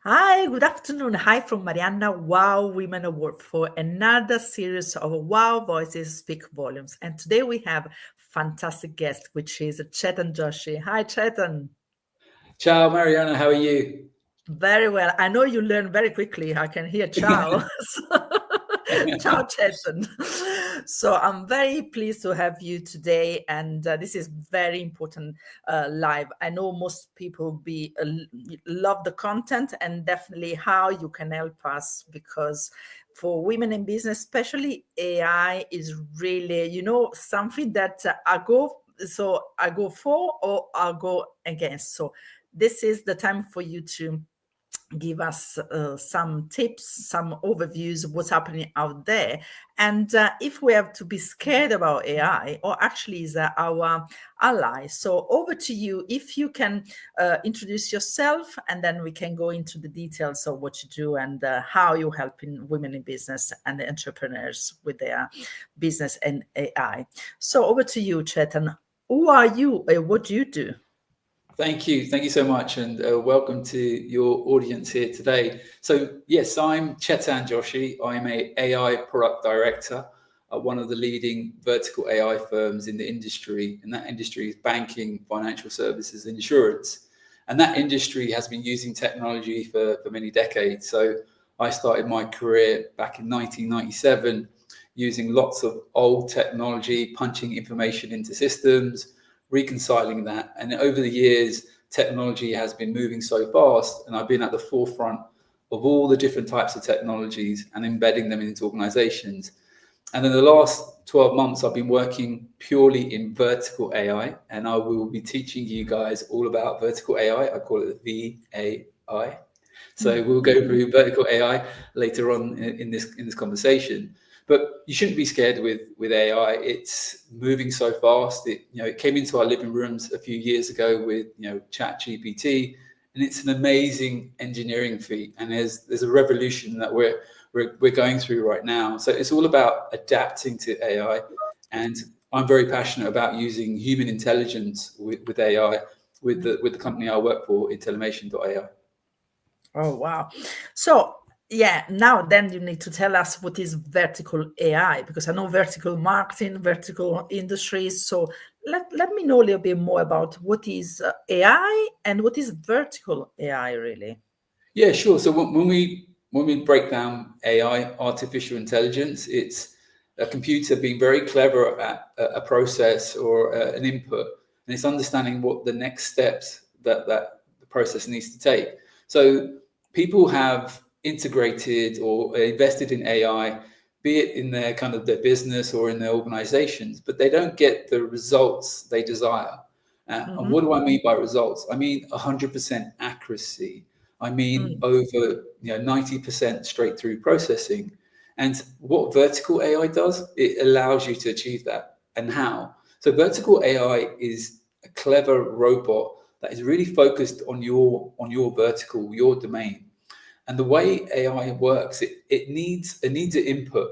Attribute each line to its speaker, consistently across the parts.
Speaker 1: Hi, good afternoon. Hi from Marianna, Wow Women Award for another series of Wow Voices Speak Volumes. And today we have fantastic guest, which is Chetan Joshi. Hi, Chetan.
Speaker 2: Ciao, Mariana. How are you?
Speaker 1: Very well. I know you learn very quickly. I can hear ciao. Ciao, Chetan. So I'm very pleased to have you today, and this is very important live. I know most people love the content and definitely how you can help us because for women in business, especially AI is really something that I go for or I go against. So this is the time for you to give us some tips, some overviews of what's happening out there. And if we have to be scared about AI, or actually is our ally. So over to you, if you can introduce yourself, and then we can go into the details of what you do and how you're helping women in business and the entrepreneurs with their business and AI. So over to you, Chetan. Who are you? What do you do?
Speaker 2: Thank you. Thank you so much. And welcome to your audience here today. So, yes, I'm Chetan Joshi. I'm a AI product director at one of the leading vertical AI firms in the industry. And that industry is banking, financial services, and insurance. And that industry has been using technology for many decades. So, I started my career back in 1997 using lots of old technology, punching information into systems, reconciling that. And over the years, technology has been moving so fast, and I've been at the forefront of all the different types of technologies and embedding them into organizations. And in the last 12 months, I've been working purely in vertical AI, and I will be teaching you guys all about vertical AI. I call it VAI. So we'll go through vertical AI later on in this conversation. But you shouldn't be scared with AI. It's moving so fast. It came into our living rooms a few years ago with Chat GPT, and it's an amazing engineering feat. And there's a revolution that we're going through right now. So it's all about adapting to AI, and I'm very passionate about using human intelligence with AI with the company I work for, Intellimation.ai.
Speaker 1: Oh, wow. So, yeah, now then you need to tell us what is vertical AI, because I know vertical marketing, vertical industries. So let me know a little bit more about what is AI and what is vertical AI really.
Speaker 2: Yeah, sure. So when we break down AI, artificial intelligence, it's a computer being very clever at a process or an input, and it's understanding what the next steps that the process needs to take. So people have integrated or invested in AI, be it in their kind of their business or in their organizations, but they don't get the results they desire. And
Speaker 1: Hmm.
Speaker 2: what do I mean by results? I mean 100% accuracy. I mean
Speaker 1: Mm.
Speaker 2: over 90% straight through processing. And what vertical AI does, it allows you to achieve that. And how? So vertical AI is a clever robot that is really focused on your vertical, your domain. And the way AI works, it needs an input.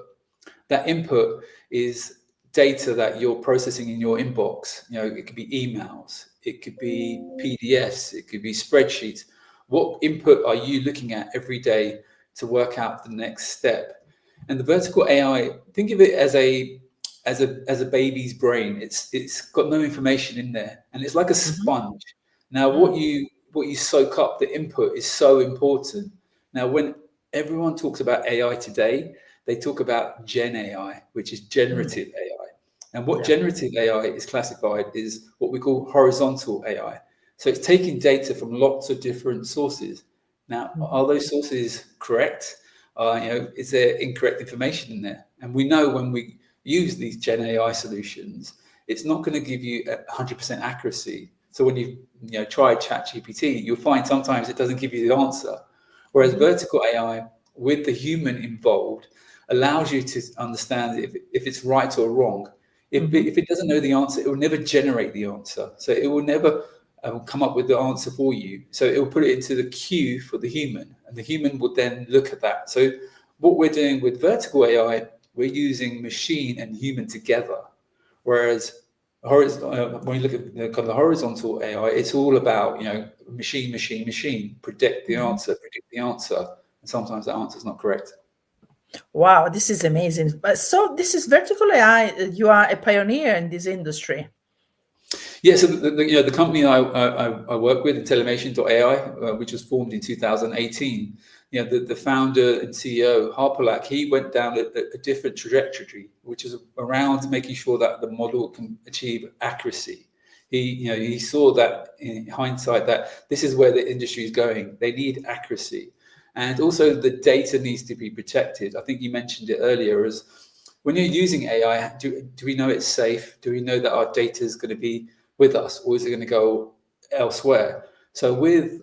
Speaker 2: That input is data that you're processing in your inbox. It could be emails, it could be PDFs, it could be spreadsheets. What input are you looking at every day to work out the next step? And the vertical AI, think of it as a baby's brain. It's got no information in there, and it's like a
Speaker 1: Hmm.
Speaker 2: sponge. Now, what
Speaker 1: Mm.
Speaker 2: you soak up, the input is so important. Now, when everyone talks about AI today, they talk about Gen AI, which is
Speaker 1: Mm.
Speaker 2: generative AI. And what
Speaker 1: Yeah.
Speaker 2: generative AI is classified is what we call horizontal AI. So it's taking data from lots of different sources. Now,
Speaker 1: Mhm.
Speaker 2: are those sources correct? Is there incorrect information in there? And we know when we use these Gen AI solutions, it's not going to give you 100% accuracy. So when you try ChatGPT, you'll find sometimes it doesn't give you the answer. Whereas
Speaker 1: Mhm.
Speaker 2: vertical AI, with the human involved, allows you to understand if it's right or wrong.
Speaker 1: Mhm.
Speaker 2: If it doesn't know the answer, it will never generate the answer. So it will never come up with the answer for you. So it will put it into the queue for the human, and the human would then look at that. So what we're doing with vertical AI, we're using machine and human together. Whereas when you look at the kind of the horizontal AI, it's all about, machine, predict the answer, and sometimes the answer is not correct.
Speaker 1: Wow, this is amazing. So this is vertical AI. You are a pioneer in this industry.
Speaker 2: Yeah, so the company I work with, Intellimation.ai, which was formed in 2018, the founder and CEO, Harpalak, he went down a different trajectory, which is around making sure that the model can achieve accuracy. He saw that in hindsight that this is where the industry is going. They need accuracy. And also the data needs to be protected. I think you mentioned it earlier, as when you're using AI, do we know it's safe? Do we know that our data is going to be with us, or is it going to go elsewhere? So with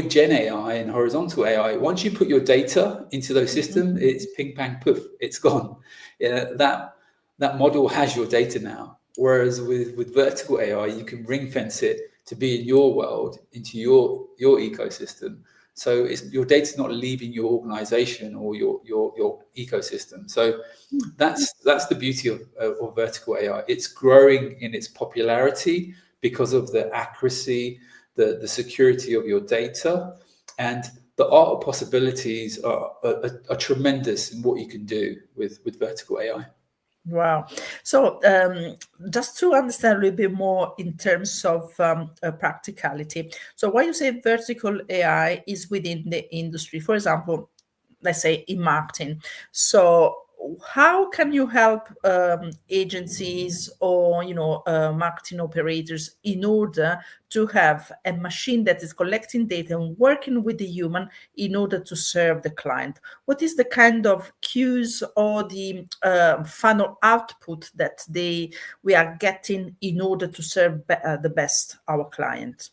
Speaker 2: Gen AI and horizontal AI, once you put your data into those systems, it's ping, pang, poof, it's gone. That model has your data now. Whereas with vertical AI, you can ring fence it to be in your world, into your ecosystem. So your data's not leaving your organization or your ecosystem. So that's the beauty of vertical AI. It's growing in its popularity because of the accuracy, the security of your data, and the art of possibilities are tremendous in what you can do with vertical AI.
Speaker 1: Wow. So just to understand a little bit more in terms of practicality. So why you say vertical AI is within the industry, for example, let's say in marketing. So how can you help agencies or marketing operators in order to have a machine that is collecting data and working with the human in order to serve the client? What is the kind of cues or the funnel output that we are getting in order to serve the best our client?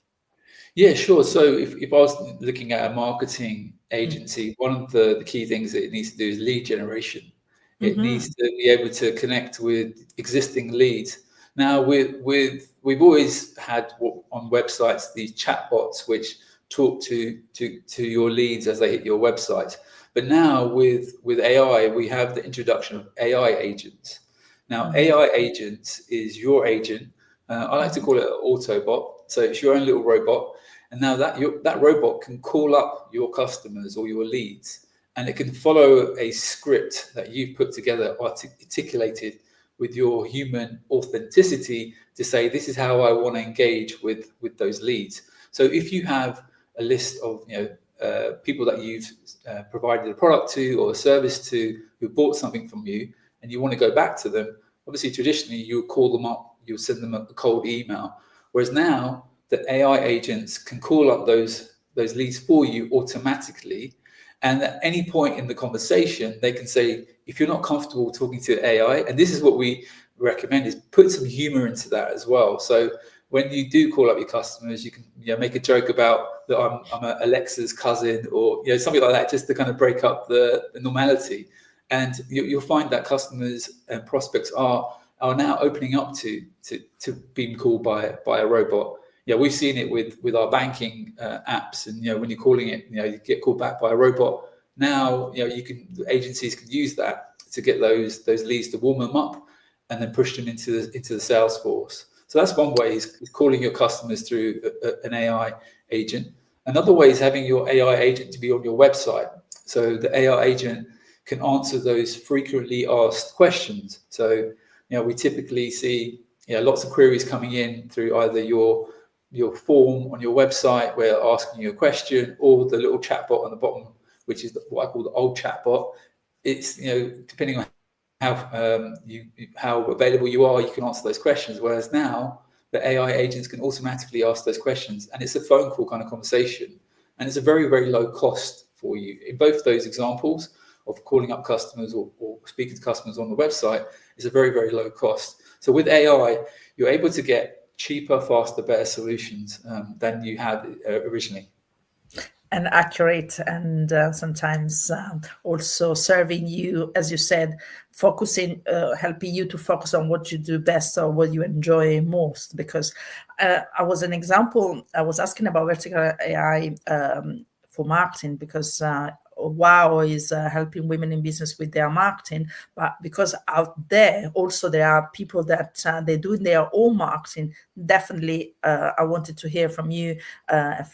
Speaker 2: Yeah, sure. So if I was looking at a marketing agency, one of the key things that it needs to do is lead generation. It needs to be able to connect with existing leads. Now, we've always had on websites these chatbots which talk to your leads as they hit your website. But now with AI, we have the introduction of AI agents. Now, AI agents is your agent. I like to call it an Autobot. So it's your own little robot. And now that robot can call up your customers or your leads, and it can follow a script that you've put together, articulated with your human authenticity to say, this is how I want to engage with those leads. So if you have a list of people that you've provided a product to or a service to who bought something from you, and you want to go back to them, obviously traditionally you would call them up, you would send them a cold email. Whereas now the AI agents can call up those leads for you automatically. And at any point in the conversation, they can say, if you're not comfortable talking to AI, and this is what we recommend, is put some humor into that as well. So when you do call up your customers, you can make a joke about that I'm a Alexa's cousin or something like that, just to kind of break up the normality. And you'll find that customers and prospects are now opening up to being called by a robot. Yeah, we've seen it with our banking apps, and when you're calling it, you get called back by a robot. Now, agencies can use that to get those leads, to warm them up, and then push them into the sales force. So that's one way, is calling your customers through an AI agent. Another way is having your AI agent to be on your website. So the AI agent can answer those frequently asked questions. So we typically see lots of queries coming in through either your form on your website where they're asking you a question, or the little chatbot on the bottom, which is what I call the old chatbot. It's depending on how available you are, you can answer those questions. Whereas now the AI agents can automatically ask those questions, and it's a phone call kind of conversation, and it's a very, very low cost for you. In both those examples of calling up customers or speaking to customers on the website, is a very, very low cost. So with AI, you're able to get cheaper, faster, better solutions than you had originally.
Speaker 1: And accurate, and sometimes also serving you, as you said, focusing, helping you to focus on what you do best or what you enjoy most. Because I was asking about vertical AI for marketing, because wow is helping women in business with their marketing, but because out there also there are people that they do their own marketing. Definitely, I wanted to hear from you,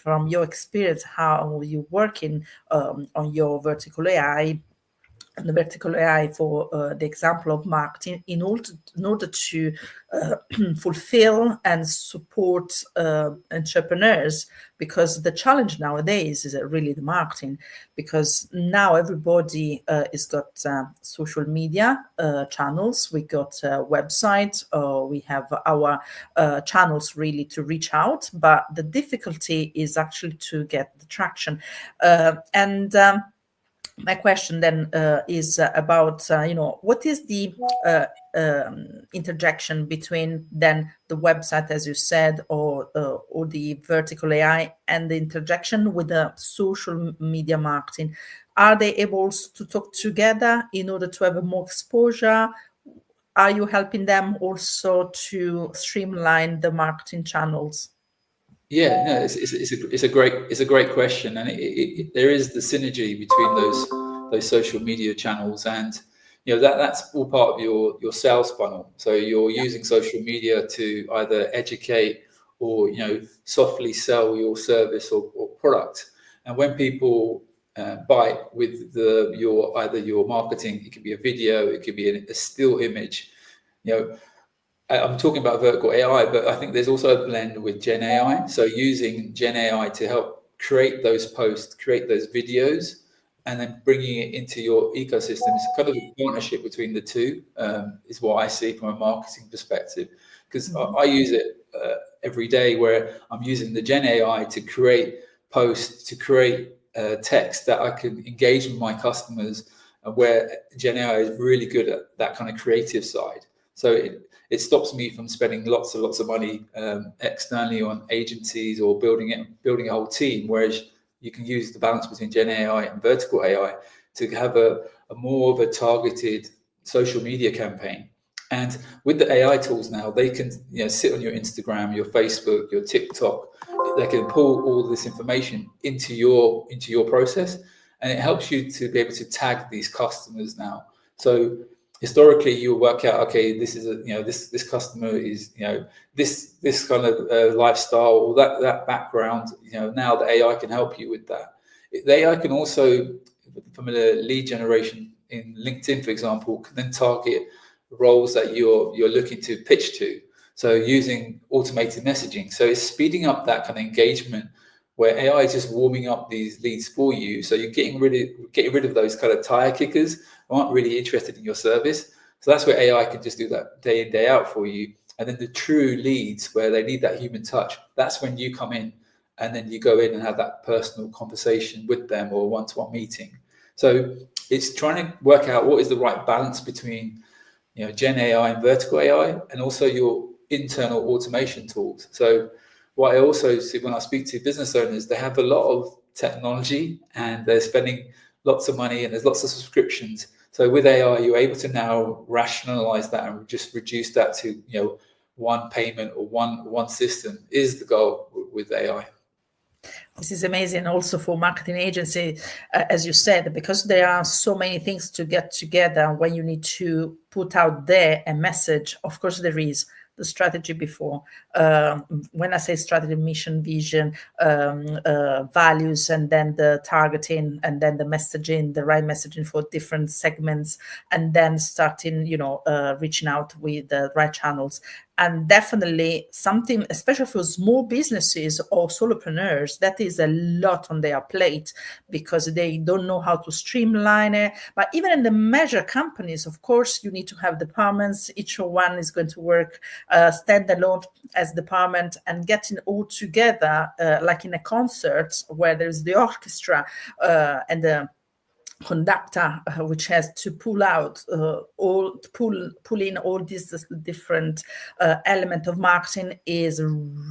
Speaker 1: from your experience, how you working on your vertical AI, the vertical AI for the example of marketing in order to fulfill and support entrepreneurs, because the challenge nowadays is really the marketing, because now everybody is got social media channels, we got websites, we have our channels really to reach out, but the difficulty is actually to get the traction. My question then is about, what is the interjection between then the website, as you said, or the vertical AI, and the interjection with the social media marketing? Are they able to talk together in order to have a more exposure? Are you helping them also to streamline the marketing channels?
Speaker 2: Yeah, no, it's a great question, and there is the synergy between those social media channels, and that's all part of your sales funnel. So you're using social media to either educate or softly sell your service or product. And when people buy with either your marketing, it could be a video, it could be a still image. I'm talking about vertical AI, but I think there's also a blend with Gen AI. So using Gen AI to help create those posts, create those videos, and then bringing it into your ecosystem. It's kind of a partnership between the two, is what I see from a marketing perspective. Because I use it every day, where I'm using the Gen AI to create posts, to create text that I can engage with my customers, where Gen AI is really good at that kind of creative side. So it stops me from spending lots of money externally on agencies or building a whole team, whereas you can use the balance between Gen AI and vertical AI to have a more of a targeted social media campaign. And with the AI tools now, they can sit on your Instagram, your Facebook, your TikTok. They can pull all this information into your process, and it helps you to be able to tag these customers now. So historically, you work out, okay, this is this customer is this kind of lifestyle or that background. Now the AI can help you with that. The AI can also, from a lead generation in LinkedIn, for example, can then target roles that you're looking to pitch to. So using automated messaging, so it's speeding up that kind of engagement, where AI is just warming up these leads for you. So you're getting rid of those kind of tire kickers who aren't really interested in your service. So that's where AI can just do that day in, day out for you. And then the true leads, where they need that human touch, that's when you come in, and then you go in and have that personal conversation with them, or one-to-one meeting. So it's trying to work out what is the right balance between Gen AI and vertical AI, and also your internal automation tools. So what I also see when I speak to business owners, they have a lot of technology and they're spending lots of money, and there's lots of subscriptions. So with AI, you're able to now rationalize that and just reduce that to one payment or one system is the goal with AI.
Speaker 1: This is amazing also for marketing agency, as you said, because there are so many things to get together when you need to put out there a message. Of course, there is the strategy before. When I say strategy, mission, vision, values, and then the targeting, and then the messaging, the right messaging for different segments, and then starting, reaching out with the right channels. And definitely something, especially for small businesses or solopreneurs, that is a lot on their plate, because they don't know how to streamline it. But even in the major companies, of course, you need to have departments. Each one is going to work standalone as department, and getting all together like in a concert where there's the orchestra and the conductor, which has to pull in all these different element of marketing, is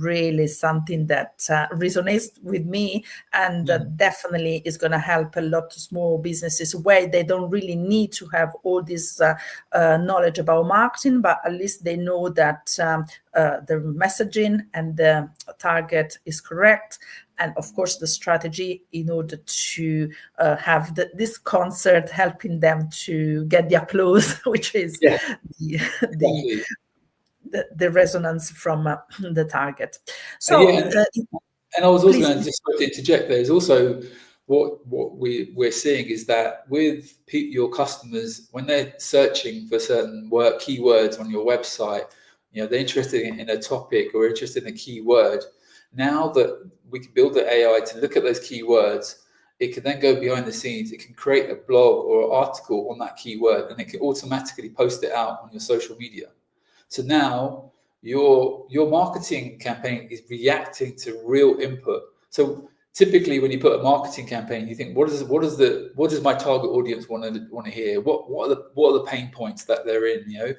Speaker 1: really something that resonates with me, and definitely is going to help a lot of small businesses where they don't really need to have all this knowledge about marketing, but at least they know that the messaging and the target is correct, and of course the strategy in order to have this concert helping them to get the applause, which is the resonance from the target. So
Speaker 2: and I was also going to just interject. There's also what we're seeing is that with your customers, when they're searching for certain keywords on your website, they're interested in a topic or interested in a keyword. Now that we can build the AI to look at those keywords, it can then go behind the scenes. It can create a blog or an article on that keyword, and it can automatically post it out on your social media. So now your marketing campaign is reacting to real input. So typically, when you put a marketing campaign, you think, what does my target audience want to hear? What are the pain points that they're in?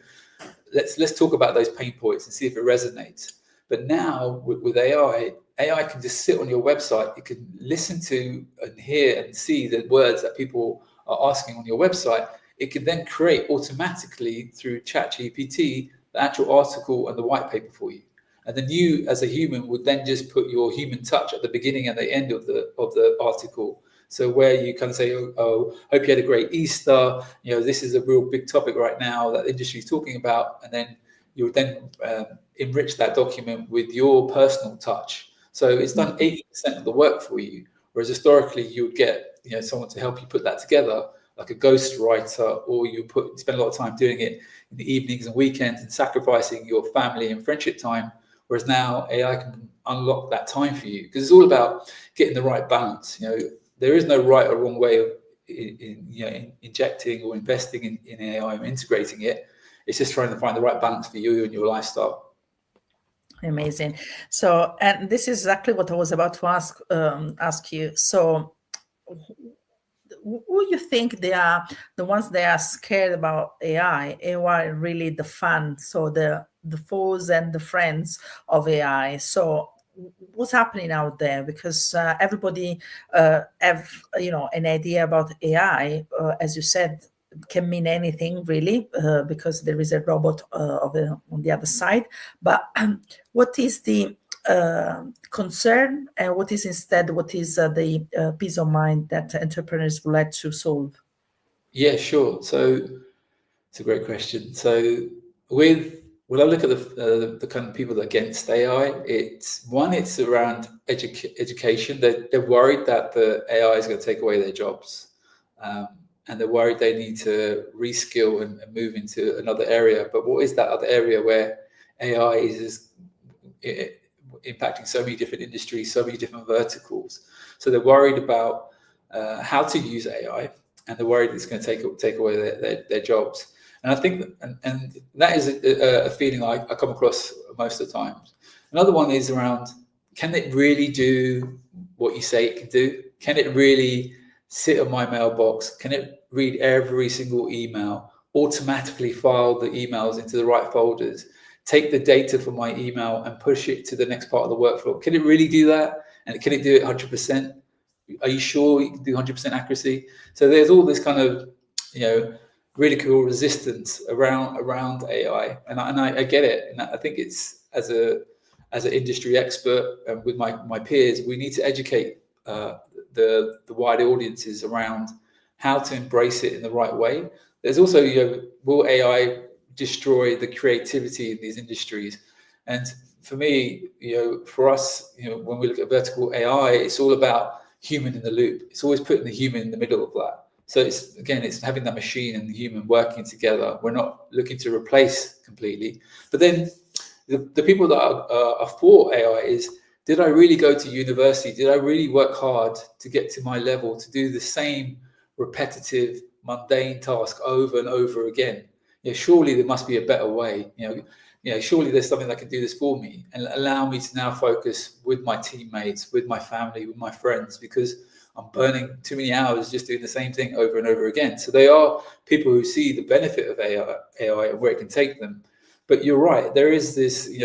Speaker 2: Let's talk about those pain points and see if it resonates. But now with AI can just sit on your website. It can listen to and hear and see the words that people are asking on your website. It can then create automatically through ChatGPT the actual article and the white paper for you. And then you, as a human, would then just put your human touch at the beginning and the end of the article. So where you kind of say, oh, hope you had a great Easter. This is a real big topic right now that the industry is talking about. And then you would then enrich that document with your personal touch. So it's done 80% of the work for you. Whereas historically, you would get someone to help you put that together, like a ghostwriter, or you spend a lot of time doing it in the evenings and weekends and sacrificing your family and friendship time. Whereas now AI can unlock that time for you, because it's all about getting the right balance. There is no right or wrong way of injecting or investing in AI or integrating it. It's just trying to find the right balance for you and your lifestyle.
Speaker 1: Amazing. So, and this is exactly what I was about to ask you. So, who you think they are the ones that are scared about AI? AI really the fun, so the foes and the friends of AI. So what's happening out there? Because everybody have an idea about AI. As you said, can mean anything really, because there is a robot on the other side. But what is the concern, and what is the peace of mind that entrepreneurs would like to solve?
Speaker 2: Yeah, sure. So it's a great question. So when I look at the kind of people that are against AI, it's around education. They're worried that the AI is going to take away their jobs, and they're worried they need to reskill and move into another area. But what is that other area where AI is impacting so many different industries, so many different verticals? So they're worried about how to use AI, and they're worried it's going to take away their jobs. And I think, and that is a feeling I come across most of the time. Another one is around, can it really do what you say it can do? Can it really sit on my mailbox? Can it read every single email, automatically file the emails into the right folders, take the data from my email and push it to the next part of the workflow? Can it really do that? And can it do it 100%? Are you sure you can do 100% accuracy? So there's all this kind of, ridicule resistance around AI, and I get it, and I think it's as an industry expert and with my peers, we need to educate the wider audiences around how to embrace it in the right way. There's also, will AI destroy the creativity in these industries? And for me, for us, when we look at vertical AI, it's all about human in the loop. It's always putting the human in the middle of that. So it's having that machine and the human working together. We're not looking to replace completely. But then the people that are for AI is, did I really go to university? Did I really work hard to get to my level, to do the same repetitive, mundane task over and over again? Surely there must be a better way. Surely there's something that can do this for me and allow me to now focus with my teammates, with my family, with my friends, because I'm burning too many hours just doing the same thing over and over again. So they are people who see the benefit of AI and where it can take them. But you're right, there is this,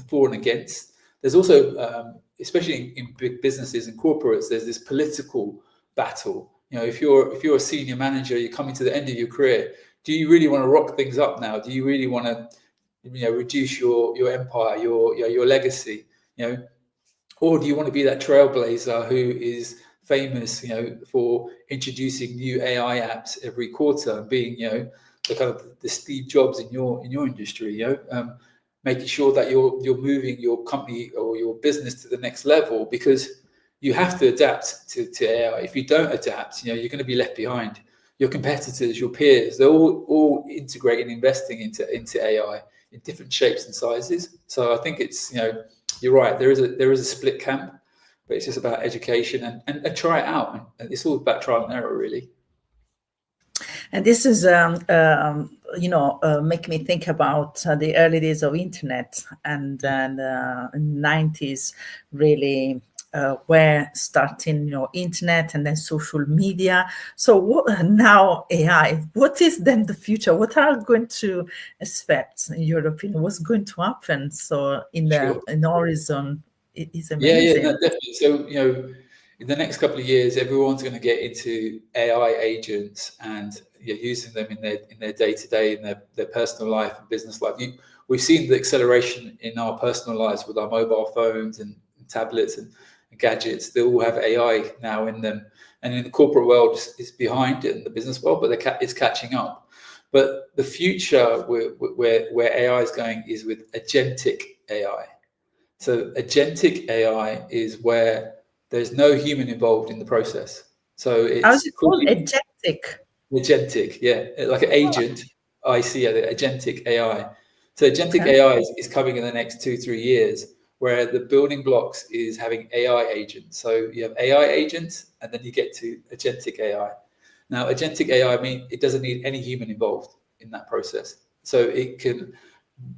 Speaker 2: for and against. There's also, especially in big businesses and corporates, there's this political battle. If you're a senior manager, you're coming to the end of your career. Do you really want to rock things up now? Do you really want to, reduce your empire, your legacy? Or do you want to be that trailblazer who is famous, for introducing new AI apps every quarter, and being, the kind of the Steve Jobs in your industry, making sure that you're moving your company or your business to the next level, because you have to adapt to AI. If you don't adapt, you're going to be left behind. Your competitors, your peers, they're all integrating, investing into AI in different shapes and sizes. So I think it's, you're right. There is a split camp, but it's just about education and try it out. And it's all about trial and error, really.
Speaker 1: And this is, make me think about the early days of internet, and then 90s really were starting, internet and then social media. So now AI, what is then the future? What are we going to expect, in your opinion? What's going to happen? So in horizon, it is amazing.
Speaker 2: Yeah, no, definitely. So, in the next couple of years, everyone's going to get into AI agents and using them in their day-to-day, in their personal life and business life. We've seen the acceleration in our personal lives with our mobile phones and tablets and gadgets. They all have AI now in them, and in the corporate world, it's behind it in the business world, but it's catching up. But the future where AI is going is with agentic AI. So agentic AI is where there's no human involved in the process. So it's
Speaker 1: How's it called? Agentic.
Speaker 2: Agentic, yeah, like an agent. I see it, agentic AI. So agentic AI is coming in the next 2-3 years, where the building blocks is having AI agents. So you have AI agents, and then you get to agentic AI. Now, agentic AI, it doesn't need any human involved in that process. So it can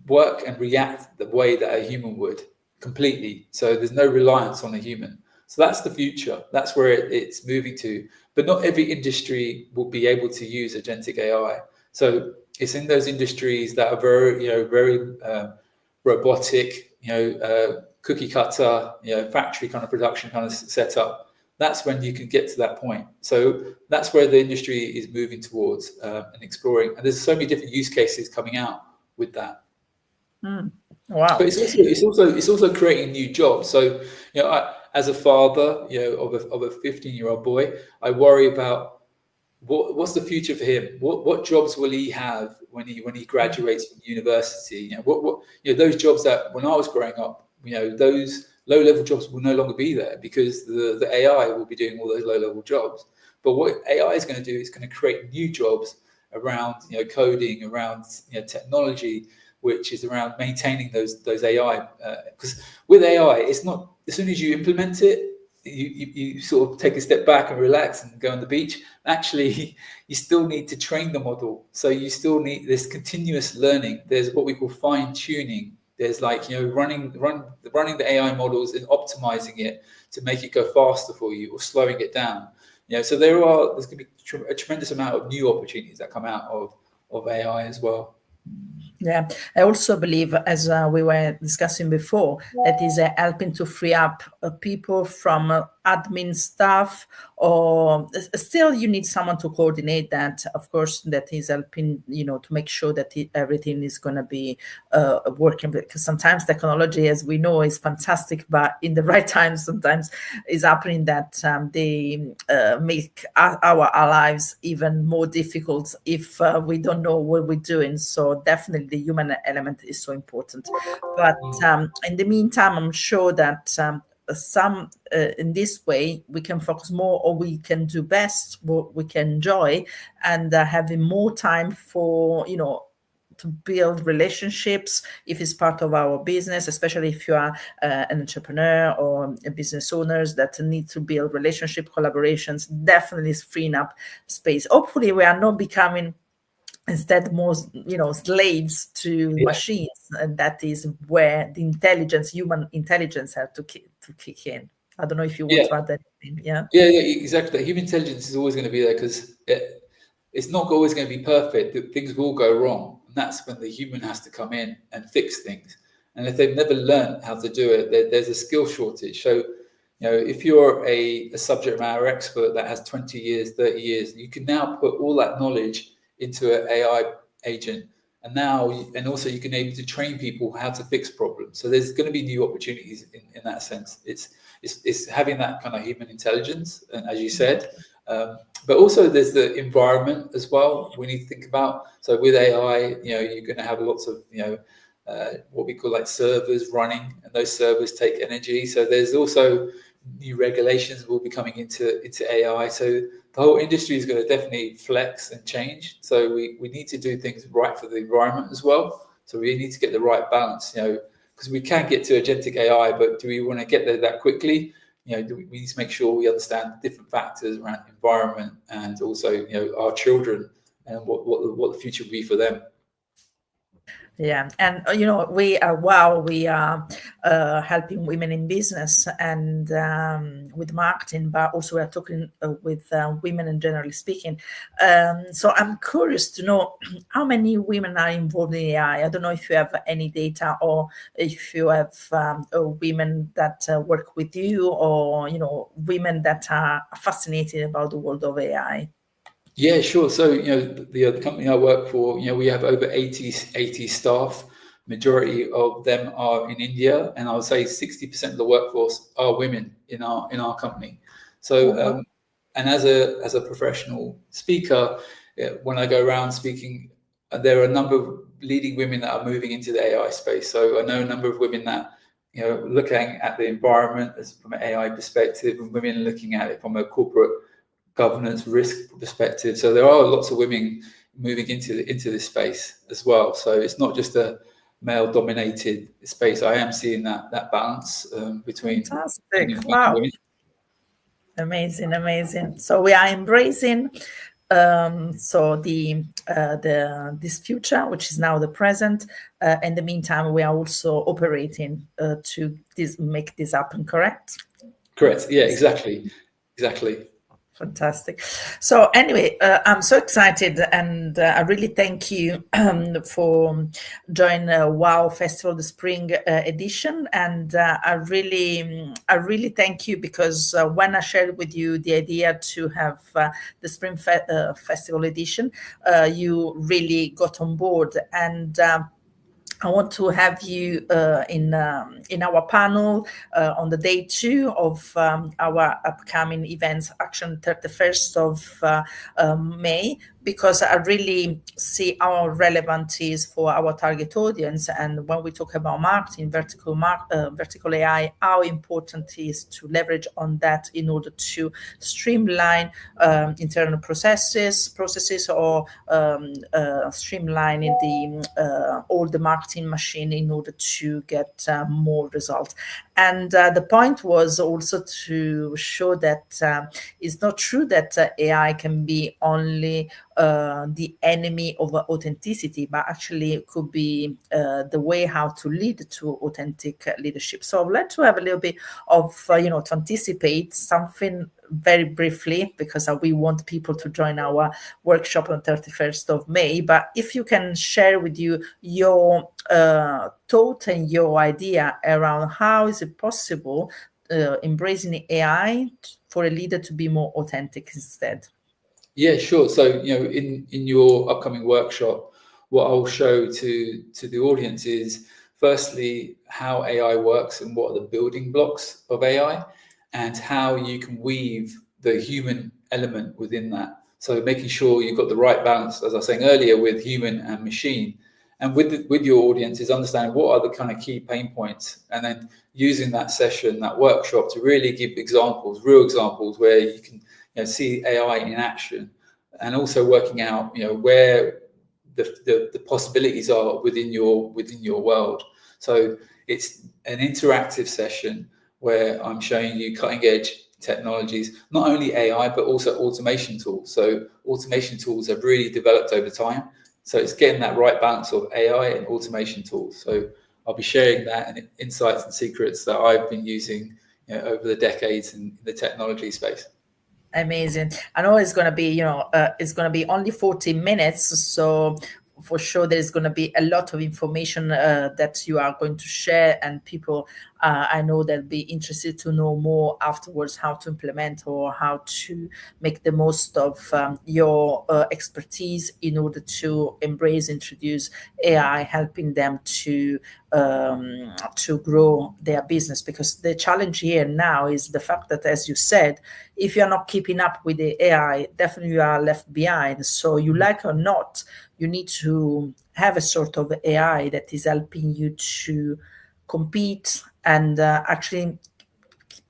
Speaker 2: work and react the way that a human would completely. So there's no reliance on a human. So that's the future. That's where it's moving to. But not every industry will be able to use agentic AI. So it's in those industries that are very robotic, cookie cutter, factory kind of production kind of setup. That's when you can get to that point. So that's where the industry is moving towards and exploring. And there's so many different use cases coming out with that.
Speaker 1: Wow!
Speaker 2: But it's also creating new jobs. So as a father, of a 15-year-old boy, I worry about what's the future for him. What jobs will he have when he graduates from university? What those jobs that when I was growing up, those low-level jobs will no longer be there, because the AI will be doing all those low-level jobs. But what AI is going to do is going to create new jobs around coding, around technology, which is around maintaining those AI. Because with AI, it's not, as soon as you implement it, you sort of take a step back and relax and go on the beach. Actually, you still need to train the model. So you still need this continuous learning. There's what we call fine tuning. There's running the AI models and optimizing it to make it go faster for you, or slowing it down. So there's going to be a tremendous amount of new opportunities that come out of AI as well.
Speaker 1: Yeah, I also believe, as we were discussing before, that is helping to free up people from admin stuff, or still you need someone to coordinate that, of course, that is helping, to make sure that everything is going to be working, because sometimes technology, as we know, is fantastic, but in the right time sometimes is happening that they make our lives even more difficult if we don't know what we're doing. So definitely the human element is so important. But in the meantime, I'm sure that in this way we can focus more, or we can do best what we can enjoy, and having more time for to build relationships, if it's part of our business, especially if you are an entrepreneur or a business owners that need to build relationship collaborations. Definitely is freeing up space. Hopefully we are not becoming instead more slaves to machines, and that is where the human intelligence have to kick in. I don't know if you want to add anything. Yeah,
Speaker 2: exactly. Human intelligence is always going to be there, because it's not always going to be perfect. Things will go wrong, and that's when the human has to come in and fix things. And if they've never learned how to do it, there's a skill shortage. So if you're a subject matter expert that has 20 years, 30 years, you can now put all that knowledge into an AI agent, and also you can able to train people how to fix problems. So there's going to be new opportunities in that sense. It's having that kind of human intelligence, and as you said, but also there's the environment as well we need to think about. So with AI, you're going to have lots of what we call like servers running, and those servers take energy. So there's also new regulations will be coming into AI. So the whole industry is going to definitely flex and change. So we need to do things right for the environment as well. So we need to get the right balance, because we can get to agentic AI, but do we want to get there that quickly? We need to make sure we understand different factors around environment and also, our children and what the future will be for them.
Speaker 1: Yeah, and we are helping women in business and with marketing, but also we are talking with women and generally speaking. So I'm curious to know how many women are involved in AI. I don't know if you have any data, or if you have women that work with you, or women that are fascinated about the world of AI.
Speaker 2: Yeah, sure. So, the company I work for, we have over 80 staff. Majority of them are in India, and I would say 60% of the workforce are women in our company. So, and as a professional speaker, when I go around speaking, there are a number of leading women that are moving into the AI space. So I know a number of women that looking at the environment as from an AI perspective, and women looking at it from a corporate governance risk perspective. So there are lots of women moving into this space as well. So it's not just a male dominated space. I am seeing that balance between
Speaker 1: fantastic. Wow. Women. Amazing. So we are embracing this future, which is now the present. In the meantime, we are also operating to make this happen. Correct?
Speaker 2: Correct. Yeah. Exactly.
Speaker 1: Fantastic. So anyway, I'm so excited, and I really thank you for joining WOW Festival, the spring edition. And I really thank you, because when I shared with you the idea to have the spring festival edition, you really got on board. And I want to have you in our panel on the day 2 of our upcoming events, Action 31st of May, because I really see how relevant it is for our target audience. And when we talk about marketing, vertical AI, how important it is to leverage on that in order to streamline internal processes, or streamlining all the marketing machine in order to get more results. And the point was also to show that it's not true that AI can be only the enemy of authenticity, but actually it could be the way how to lead to authentic leadership. So I'd like to have a little bit of, to anticipate something very briefly, because we want people to join our workshop on 31st of May. But if you can share with you your thought and your idea around how is it possible embracing AI for a leader to be more authentic instead.
Speaker 2: Yeah, sure. So, in your upcoming workshop, what I'll show to the audience is firstly how AI works and what are the building blocks of AI, and how you can weave the human element within that. So making sure you've got the right balance, as I was saying earlier, with human and machine. And with your audience is understanding what are the kind of key pain points, and then using that session, that workshop, to really give examples, real examples, where you can see AI in action, and also working out where the possibilities are within your world. So it's an interactive session where I'm showing you cutting edge technologies, not only AI but also automation tools. So automation tools have really developed over time. So it's getting that right balance of AI and automation tools. So I'll be sharing that and insights and secrets that I've been using over the decades in the technology space.
Speaker 1: Amazing. I know it's going to be, it's going to be only 40 minutes. So for sure, there's going to be a lot of information that you are going to share, and people I know they'll be interested to know more afterwards how to implement or how to make the most of your expertise in order to embrace, introduce AI, helping them to grow their business. Because the challenge here now is the fact that, as you said, if you're not keeping up with the AI, definitely you are left behind. So you like or not, you need to have a sort of AI that is helping you to compete and actually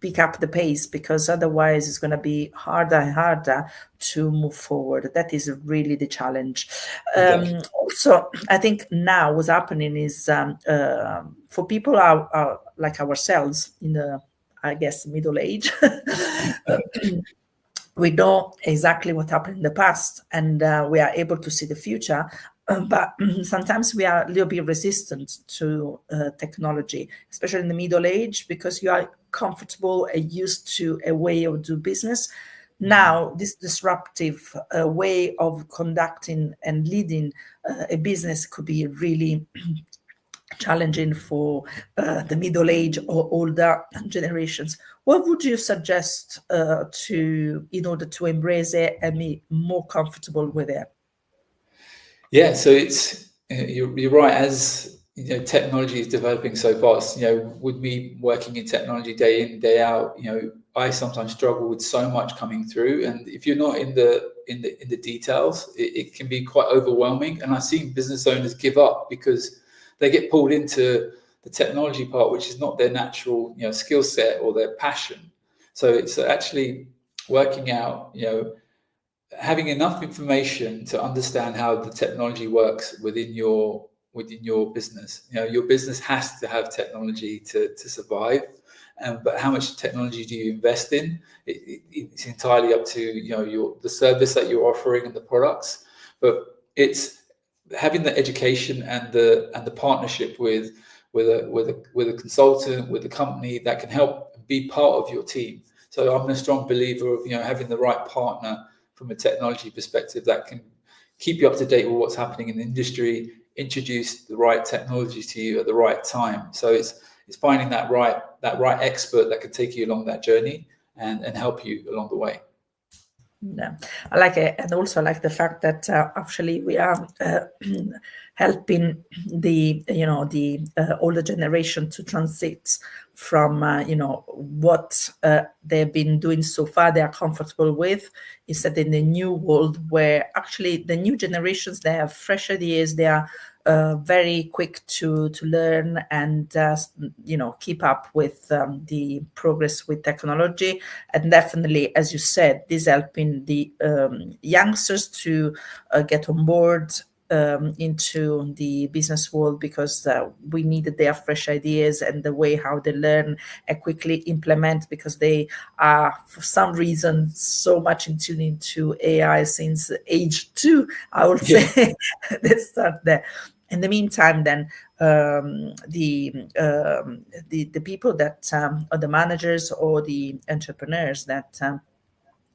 Speaker 1: pick up the pace, because otherwise it's going to be harder and harder to move forward. That is really the challenge.
Speaker 2: Exactly.
Speaker 1: Also, I think now what's happening is for people are like ourselves in the, I guess, middle age, we know exactly what happened in the past, and we are able to see the future. But sometimes we are a little bit resistant to technology, especially in the middle age, because you are comfortable and used to a way of do business. Now, this disruptive way of conducting and leading a business could be really challenging for the middle age or older generations. What would you suggest in order to embrace it and be more comfortable with it?
Speaker 2: Yeah, so it's you're right. As you know, technology is developing so fast. You know, with me working in technology day in day out, you know, I sometimes struggle with so much coming through, and if you're not in the details, it can be quite overwhelming. And I've seen business owners give up because they get pulled into the technology part, which is not their natural, you know, skill set or their passion. So it's actually working out, you know, having enough information to understand how the technology works within your business. You know, your business has to have technology to survive, but how much technology do you invest in? It's entirely up to, you know, the service that you're offering and the products. But it's having the education and the partnership with a consultant, with a company that can help be part of your team. So I'm a strong believer of, you know, having the right partner from a technology perspective that can keep you up to date with what's happening in the industry, introduce the right technologies to you at the right time. So it's finding that right expert that can take you along that journey and help you along the way.
Speaker 1: Yeah, I like it, and also I like the fact that actually we are helping the older generation to transit from what they've been doing so far, they are comfortable with, instead in the new world where actually the new generations, they have fresh ideas, they are very quick to learn and keep up with the progress with technology. And definitely, as you said, this helping the youngsters to get on board into the business world, because we needed their fresh ideas and the way how they learn and quickly implement, because they are for some reason so much in tune into AI since age 2, I would say. They start there. In the meantime, then the people that are the managers or the entrepreneurs that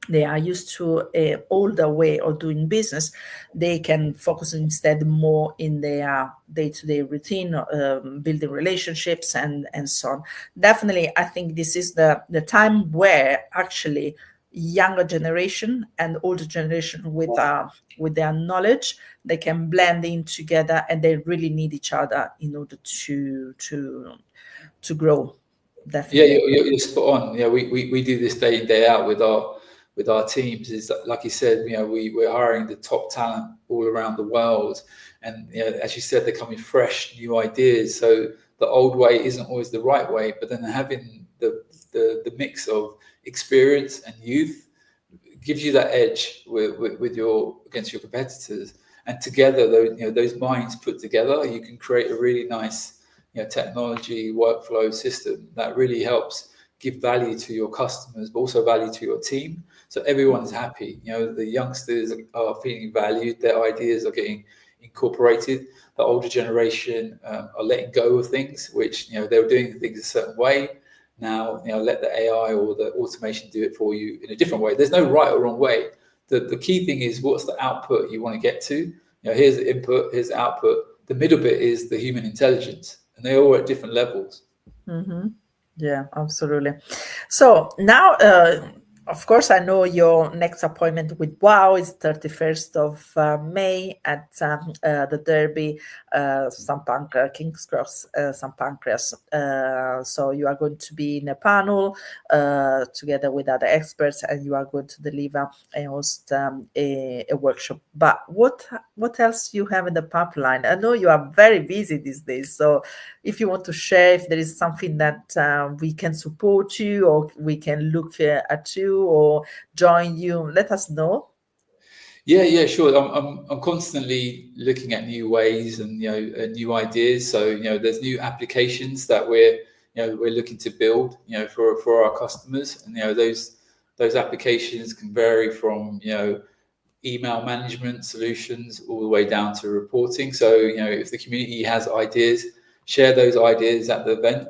Speaker 1: they are used to an older way of doing business, they can focus instead more in their day-to-day routine, building relationships and so on. Definitely, I think this is the time where actually younger generation and older generation with their knowledge, they can blend in together, and they really need each other in order to grow. Definitely.
Speaker 2: Yeah, you're spot on. Yeah, we do this day in day out with our teams. Is that, like you said, you know, we're hiring the top talent all around the world, and you know, as you said, they're coming fresh, new ideas. So the old way isn't always the right way, but then having the mix of experience and youth gives you that edge with your against your competitors. And together, those minds put together, you can create a really nice, you know, technology workflow system that really helps give value to your customers, but also value to your team. So everyone's happy. You know, the youngsters are feeling valued, their ideas are getting incorporated. The older generation are letting go of things, which, you know, they were doing things a certain way. Now, you know, let the AI or the automation do it for you in a different way. There's no right or wrong way. The key thing is, what's the output you want to get to? You know, here's the input, here's the output. The middle bit is the human intelligence, and they're all at different levels.
Speaker 1: Mm-hmm. Yeah, absolutely. So now, of course, I know your next appointment with WOW is 31st of May at the Derby, St. Pancras, King's Cross, St. Pancras. So you are going to be in a panel together with other experts, and you are going to deliver and host a workshop. But what else you have in the pipeline? I know you are very busy these days, so if you want to share, if there is something that we can support you, or we can look at you or join you, let us know.
Speaker 2: Yeah, sure. I'm constantly looking at new ways and new ideas. So there's new applications that we're looking to build for our customers, and those applications can vary from email management solutions all the way down to reporting. So if the community has ideas, share those ideas at the event.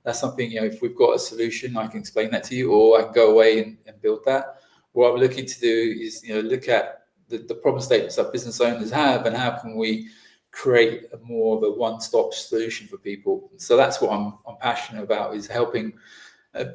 Speaker 2: That's something, if we've got a solution, I can explain that to you, or I can go away and build that. What I'm looking to do is look at the problem statements that business owners have, and how can we create more of a one-stop solution for people. So that's what I'm passionate about, is helping.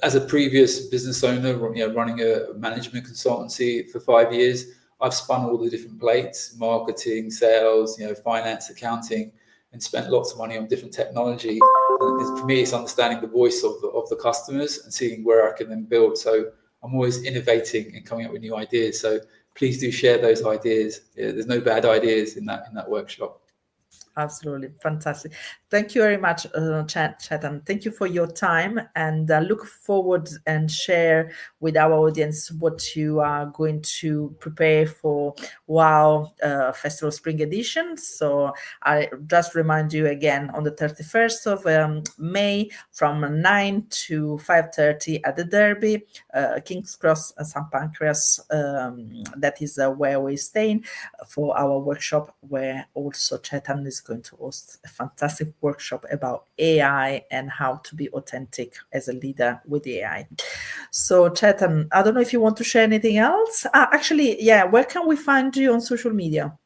Speaker 2: As a previous business owner, running a management consultancy for 5 years, I've spun all the different plates: marketing, sales, finance, accounting, and spent lots of money on different technology. And for me, it's understanding the voice of the customers and seeing where I can then build. So I'm always innovating and coming up with new ideas. So please do share those ideas. There's no bad ideas in that workshop.
Speaker 1: Absolutely fantastic. Thank you very much, Chetan. Thank you for your time, and look forward and share with our audience what you are going to prepare for WOW Festival Spring Edition. So I just remind you again, on the 31st of May from 9 to 5:30 at the Derby, King's Cross, St. Pancras. That is where we're staying for our workshop, where also Chetan is going to host a fantastic workshop about AI and how to be authentic as a leader with AI. So Chetan, I don't know if you want to share anything else. Actually, yeah, where can we find you on social media?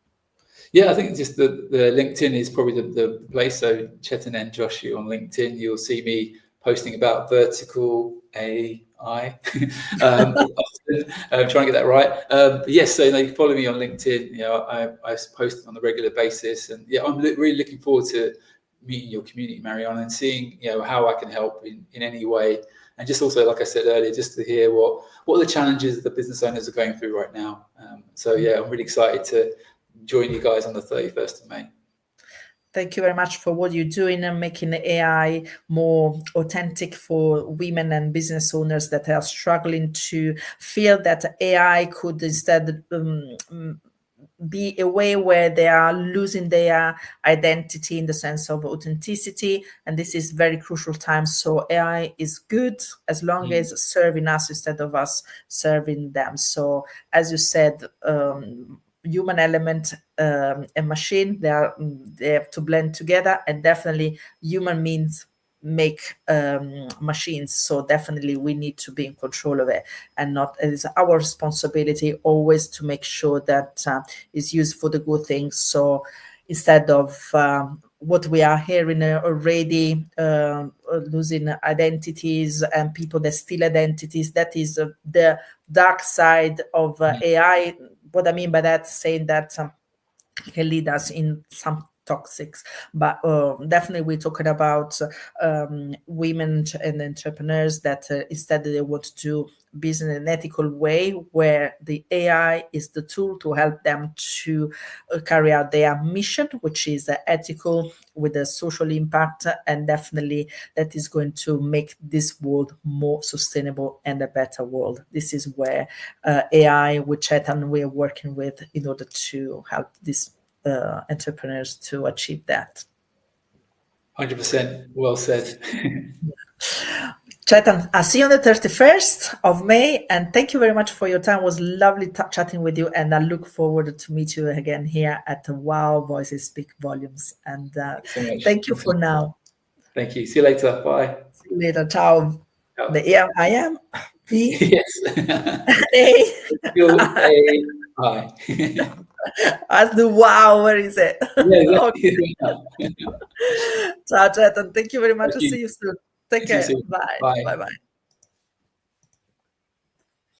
Speaker 2: Yeah, I think just the LinkedIn is probably the place. So Chetan Joshi on LinkedIn, you'll see me posting about vertical AI. I'm trying to get that right. Yes, so you can follow me on LinkedIn. I post on a regular basis, and I'm really looking forward to meeting your community, Marianne, and seeing how I can help in any way. And just also, like I said earlier, just to hear what are the challenges that business owners are going through right now. So I'm really excited to join you guys on the 31st of May.
Speaker 1: Thank you very much for what you're doing and making AI more authentic for women and business owners that are struggling to feel that AI could instead be a way where they are losing their identity in the sense of authenticity. And this is very crucial time. So AI is good as long as serving us instead of us serving them. So as you said, human element and machine, they have to blend together, and definitely human means make machines. So definitely we need to be in control of it, and not, it is our responsibility always to make sure that it's used for the good things. So instead of what we are hearing already, losing identities and people that steal identities, that is the dark side of AI. What I mean by that, saying that can lead us in some toxics, but definitely we're talking about women and entrepreneurs that instead they want to do business in an ethical way, where the AI is the tool to help them to carry out their mission, which is ethical with a social impact, and definitely that is going to make this world more sustainable and a better world. This is where AI with Chetan we are working with in order to help this entrepreneurs to achieve that.
Speaker 2: 100%. Well said.
Speaker 1: Chetan, I'll see you on the 31st of May, and thank you very much for your time. It was lovely chatting with you, and I look forward to meet you again here at WOW Voices Speak Volumes. And thank you for now.
Speaker 2: Thank you. See you later. Bye.
Speaker 1: See you later. Ciao.
Speaker 2: Ciao.
Speaker 1: The I am. V.
Speaker 2: Yes.
Speaker 1: A.
Speaker 2: Hi.
Speaker 1: As the wow, where is it?
Speaker 2: Yeah,
Speaker 1: Okay. Ciao, Chetan. Thank you very much. I'll see you soon. Take
Speaker 2: See you
Speaker 1: care.
Speaker 2: soon.
Speaker 1: Bye.
Speaker 2: Bye.
Speaker 1: Bye-bye.